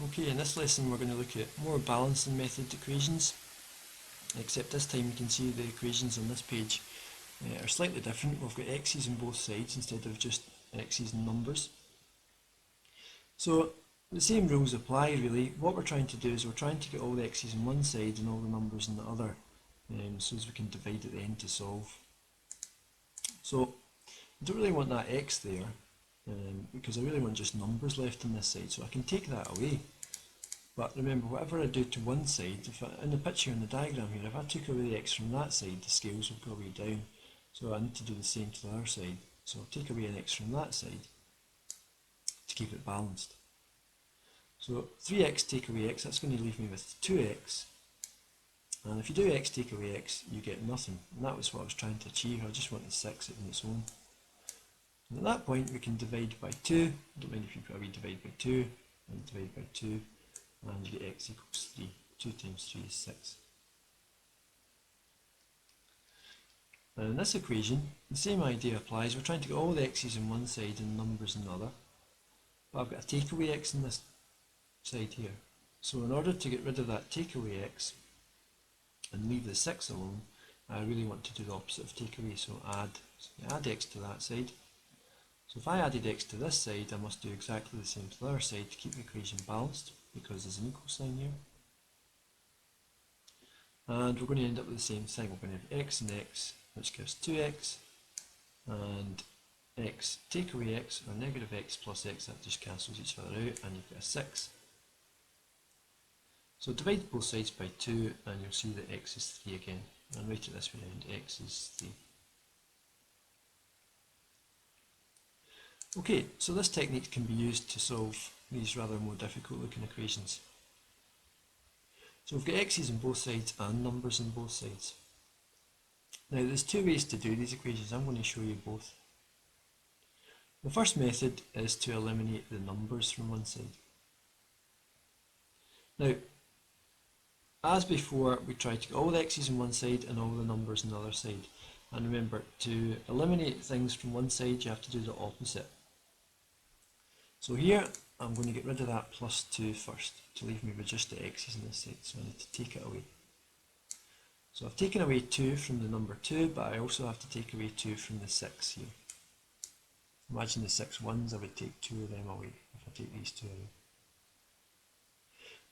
Okay, in this lesson we're going to look at more balancing method equations, except this time you can see the equations on this page are slightly different. We've got x's on both sides instead of just x's and numbers. So the same rules apply really. What we're trying to do is we're trying to get all the x's on one side and all the numbers on the other, so as we can divide at the end to solve. So I don't really want that x there, because I really want just numbers left on this side, so I can take that away. But remember, whatever I do to one side, in the picture in the diagram here, if I took away the x from that side, the scales will go way down. So I need to do the same to the other side. So I'll take away an x from that side to keep it balanced. So 3x take away x, that's going to leave me with 2x. And if you do x take away x, you get nothing. And that was what I was trying to achieve. I just want the 6 on its own. And at that point, we can divide by 2. I don't mind if you put a wee divide by 2, and divide by 2. And you get x equals 3. 2 times 3 is 6. Now in this equation, the same idea applies. We're trying to get all the x's on one side and numbers on the other. But I've got a takeaway x on this side here. So in order to get rid of that takeaway x and leave the 6 alone, I really want to do the opposite of takeaway, so add. So add x to that side. So if I added x to this side, I must do exactly the same to the other side to keep the equation balanced, because there's an equal sign here. And we're going to end up with the same thing. We're going to have x and x, which gives 2x, and x take away x, or negative x plus x, that just cancels each other out, and you've got a 6. So divide both sides by 2, and you'll see that x is 3 again. And write it this way around, x is 3. Okay, so this technique can be used to solve these rather more difficult looking equations. So we've got x's on both sides and numbers on both sides. Now there's two ways to do these equations. I'm going to show you both. The first method is to eliminate the numbers from one side. Now, as before, we try to get all the x's on one side and all the numbers on the other side. And remember, to eliminate things from one side, you have to do the opposite. So here, I'm going to get rid of that plus 2 first, to leave me with just the x's on this side, so I need to take it away. So I've taken away 2 from the number 2, but I also have to take away 2 from the 6 here. Imagine the 6 ones, I would take 2 of them away, if I take these 2 away.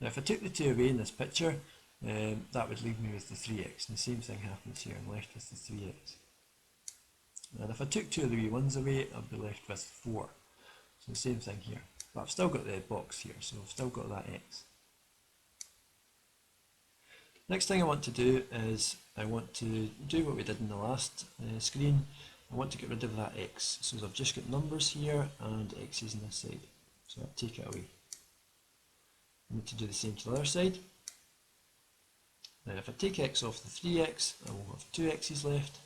Now if I took the 2 away in this picture, that would leave me with the 3x, and the same thing happens here, I'm left with the 3x. And if I took 2 of the wee ones away, I'd be left with 4. So the same thing here. But I've still got the box here, so I've still got that x. Next thing I want to do is I want to do what we did in the last screen. I want to get rid of that x. So I've just got numbers here and x's on this side. So I'll take it away. I need to do the same to the other side. Now if I take x off the 3x, I will have 2 x's left.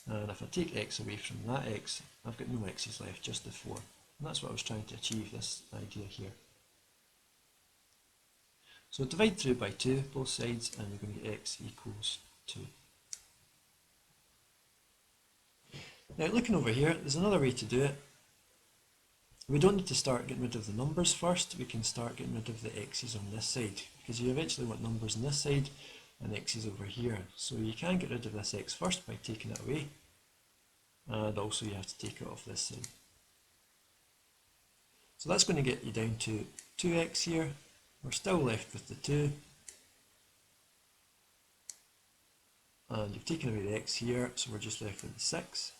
And if I take x away from that x, I've got no x's left, just the 4. And that's what I was trying to achieve, this idea here. So divide through by 2, both sides, and we're going to get x equals 2. Now looking over here, there's another way to do it. We don't need to start getting rid of the numbers first, we can start getting rid of the x's on this side, because you eventually want numbers on this side and x's over here. So you can get rid of this x first by taking it away, and also you have to take it off this side. So that's going to get you down to 2x here. We're still left with the 2. And you've taken away the x here, so we're just left with the 6.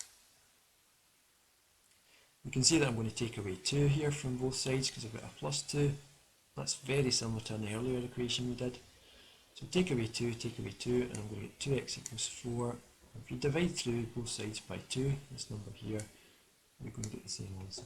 You can see that I'm going to take away 2 here from both sides because I've got a plus 2. That's very similar to an earlier equation we did. So take away 2, and I'm going to get 2x equals 4. If you divide through both sides by 2, this number here, you're going to get the same answer.